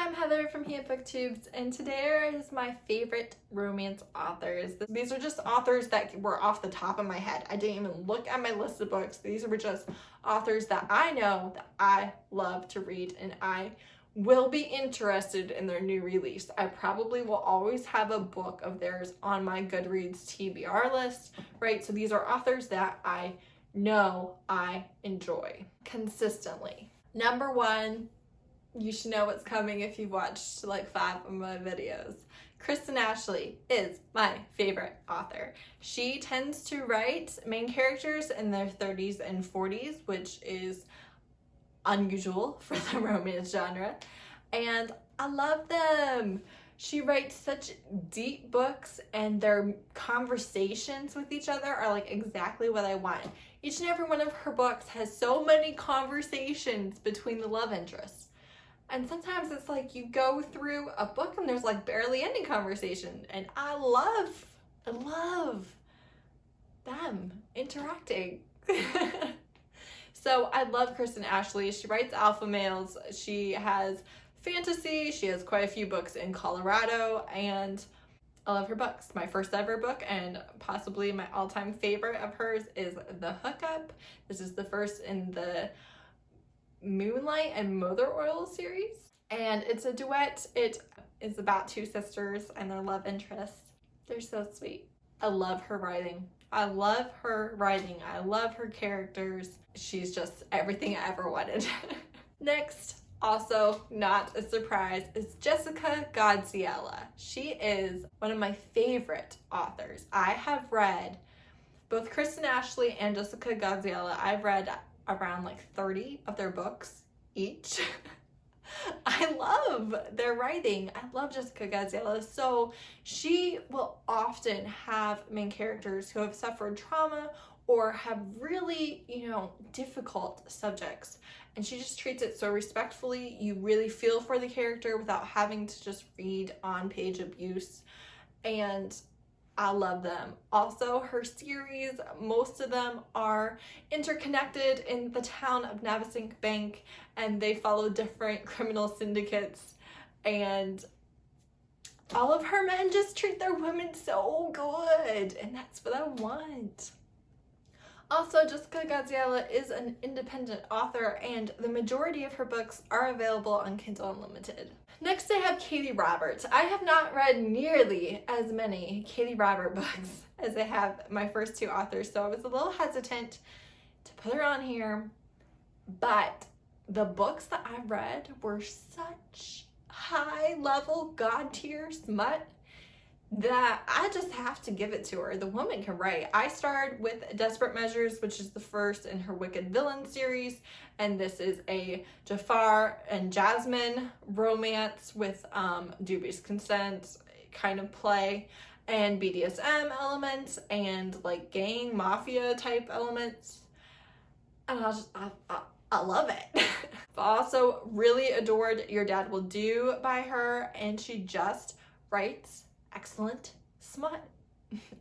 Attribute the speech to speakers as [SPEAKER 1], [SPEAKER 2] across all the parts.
[SPEAKER 1] I'm Heather from Booktubes, and today is my favorite romance authors. These are just authors that were off the top of my head. I didn't even look at my list of books. These were just authors that I know that I love to read, and I will be interested in their new release. I probably will always have a book of theirs on my Goodreads TBR list, right? So these are authors that I know I enjoy consistently. Number one, you should know what's coming if you've watched like 5 of my videos. Kristen Ashley is my favorite author. She tends to write main characters in their 30s and 40s, which is unusual for the romance genre, and I love them. She writes such deep books, and their conversations with each other are like exactly what I want. Each and every one of her books has so many conversations between the love interests. And sometimes it's like you go through a book and there's like barely any conversation, and I love them interacting. So I love Kristen Ashley. She writes alpha males. She has fantasy. She has quite a few books in Colorado, and I love her books. My first ever book and possibly my all-time favorite of hers is The Hookup. This is the first in the Moonlight and Mother Oil series, and it's a duet. It is about 2 sisters and their love interests. They're so sweet. I love her writing. I love her characters. She's just everything I ever wanted. Next, also not a surprise, is Jessica Gadziala. She is one of my favorite authors. I have read both Kristen Ashley and Jessica Gadziala. I've read around like 30 of their books each. I love their writing. I love Jessica Gadziala. So she will often have main characters who have suffered trauma or have really, difficult subjects. And she just treats it so respectfully. You really feel for the character without having to just read on-page abuse. And I love them. Also, her series, most of them are interconnected in the town of Navesink Bank, and they follow different criminal syndicates, and all of her men just treat their women so good, and that's what I want. Also, Jessica Gadziala is an independent author, and the majority of her books are available on Kindle Unlimited. Next, I have Katee Robert. I have not read nearly as many Katee Robert books as I have my first 2 authors, so I was a little hesitant to put her on here, but the books that I read were such high-level God-tier smut that I just have to give it to her. The woman can write. I started with Desperate Measures, which is the first in her Wicked Villain series, and this is a Jafar and Jasmine romance with dubious consent kind of play and BDSM elements and like gang mafia type elements, and I love it. But also really adored Your Dad Will Do by her, and she just writes excellent smut,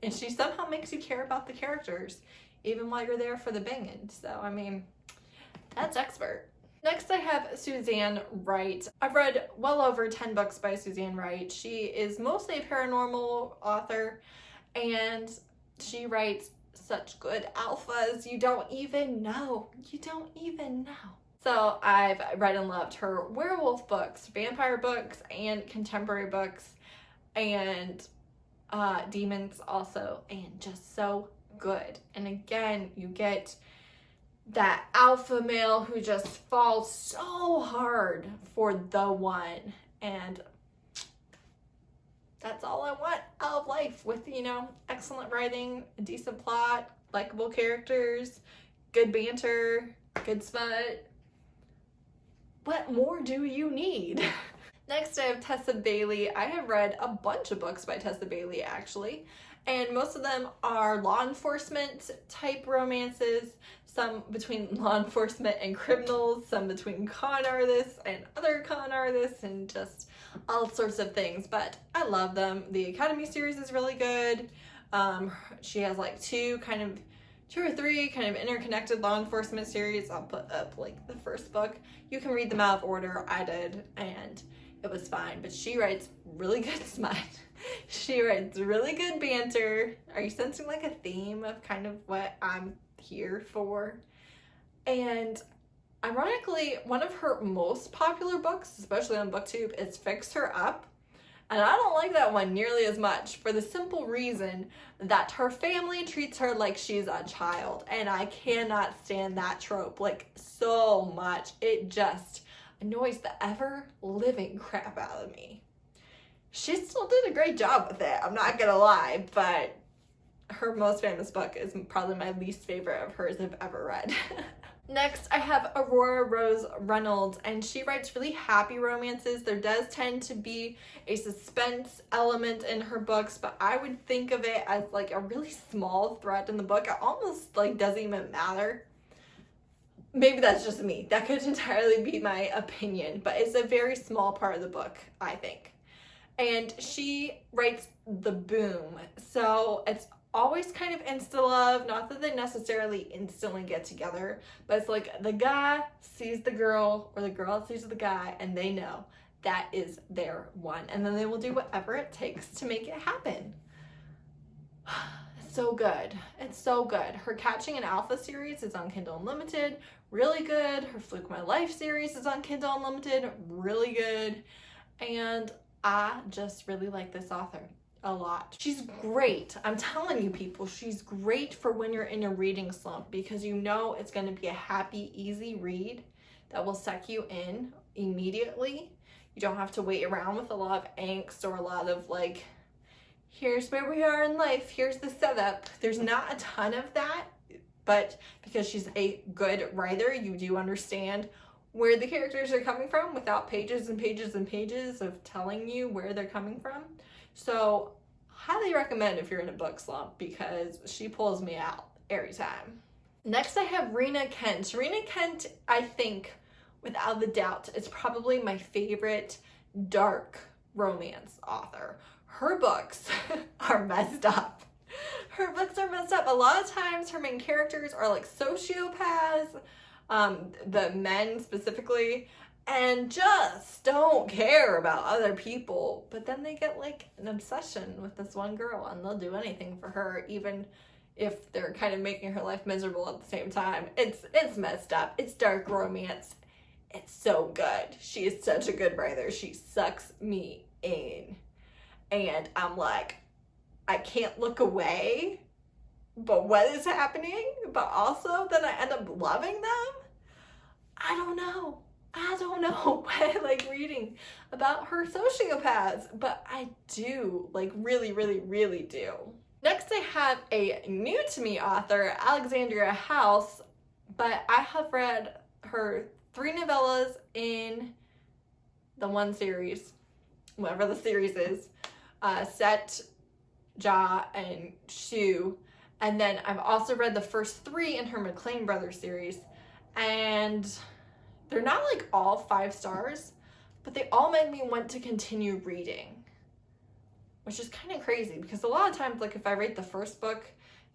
[SPEAKER 1] and she somehow makes you care about the characters even while you're there for the banging. So I mean, that's expert. Next, I have Suzanne Wright. I've read well over 10 books by Suzanne Wright. She is mostly a paranormal author, and she writes such good alphas. You don't even know. So I've read and loved her werewolf books, vampire books, and contemporary books, and demons also, and just so good. And again, you get that alpha male who just falls so hard for the one, and that's all I want out of life, with excellent writing, a decent plot, likable characters, good banter, good smut. What more do you need? Next, I have Tessa Bailey. I have read a bunch of books by Tessa Bailey, actually, and most of them are law enforcement type romances, some between law enforcement and criminals, some between con artists and other con artists, and just all sorts of things, but I love them. The Academy series is really good. She has like 2 or 3 kind of interconnected law enforcement series. I'll put up like the first book. You can read them out of order. I did, and it it was fine. But she writes really good smut. She writes really good banter. Are you sensing like a theme of kind of what I'm here for? And ironically, one of her most popular books, especially on BookTube, is Fix Her Up. And I don't like that one nearly as much for the simple reason that her family treats her like she's a child. And I cannot stand that trope like so much. It just annoys the ever-living crap out of me. She still did a great job with it, I'm not gonna lie, but her most famous book is probably my least favorite of hers I've ever read. Next, I have Aurora Rose Reynolds, and she writes really happy romances. There does tend to be a suspense element in her books, but I would think of it as like a really small thread in the book. It almost like doesn't even matter. Maybe that's just me. That could entirely be my opinion, but it's a very small part of the book, I think. And she writes the boom, so it's always kind of insta-love, not that they necessarily instantly get together, but it's like the guy sees the girl or the girl sees the guy and they know that is their one, and then they will do whatever it takes to make it happen. It's so good. It's so good. Her Catching an Alpha series is on Kindle Unlimited, really good. Her Fluke My Life series is on Kindle Unlimited, really good. And I just really like this author a lot. She's great. I'm telling you people, she's great for when you're in a reading slump, because you know it's going to be a happy, easy read that will suck you in immediately. You don't have to wait around with a lot of angst or a lot of like, here's where we are in life, here's the setup. There's not a ton of that, but because she's a good writer, you do understand where the characters are coming from without pages and pages and pages of telling you where they're coming from. So highly recommend if you're in a book slump, because she pulls me out every time. Next I have Rina Kent. Rina Kent, I think, without a doubt, is probably my favorite dark romance author. Her books are messed up. Her books are messed up. A lot of times her main characters are like sociopaths, the men specifically, and just don't care about other people. But then they get like an obsession with this one girl and they'll do anything for her, even if they're kind of making her life miserable at the same time. It's messed up. It's dark romance. It's so good. She is such a good writer. She sucks me in. And I'm like, I can't look away, but what is happening? But also then I end up loving them? I don't know why I like reading about her sociopaths, but I do, like really, really, really do. Next I have a new to me author, Alexandria House, but I have read her 3 novellas in the one series, whatever the series is, Set, Ja, and Shu, and then I've also read the first 3 in her McLean Brothers series, and they're not like all 5 stars, but they all made me want to continue reading, which is kind of crazy, because a lot of times, like if I rate the first book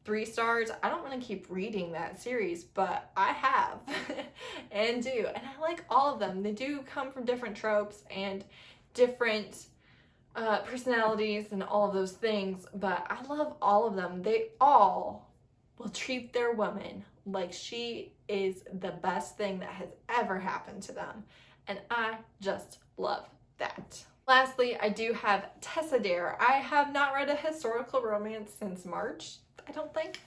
[SPEAKER 1] 3 stars, I don't want to keep reading that series, but I have and do, and I like all of them. They do come from different tropes and different personalities and all of those things, but I love all of them. They all will treat their woman like she is the best thing that has ever happened to them, and I just love that. Lastly, I do have Tessa Dare. I have not read a historical romance since March, I don't think,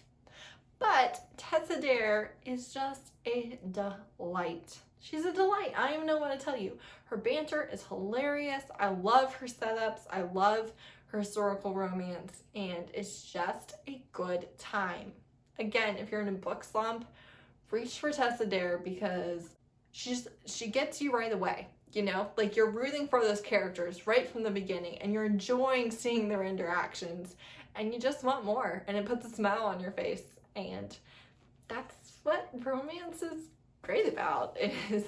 [SPEAKER 1] but Tessa Dare is just a delight. She's a delight. I don't even know what to tell you. Her banter is hilarious. I love her setups. I love her historical romance, and it's just a good time. Again, if you're in a book slump, reach for Tessa Dare, because she gets you right away. You know, like you're rooting for those characters right from the beginning, and you're enjoying seeing their interactions, and you just want more, and it puts a smile on your face. And that's what romance is great about. It is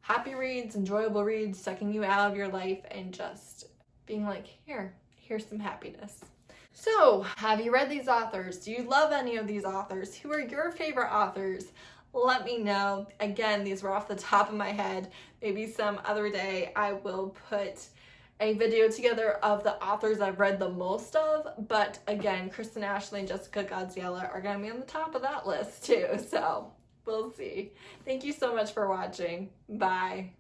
[SPEAKER 1] happy reads, enjoyable reads, sucking you out of your life and just being like, here's some happiness. So, have you read these authors? Do you love any of these authors? Who are your favorite authors? let me know. Again, these were off the top of my head. Maybe some other day I will put a video together of the authors I've read the most of, but again, Kristen Ashley and Jessica Gadziala are gonna be on the top of that list too, so we'll see. Thank you so much for watching. Bye.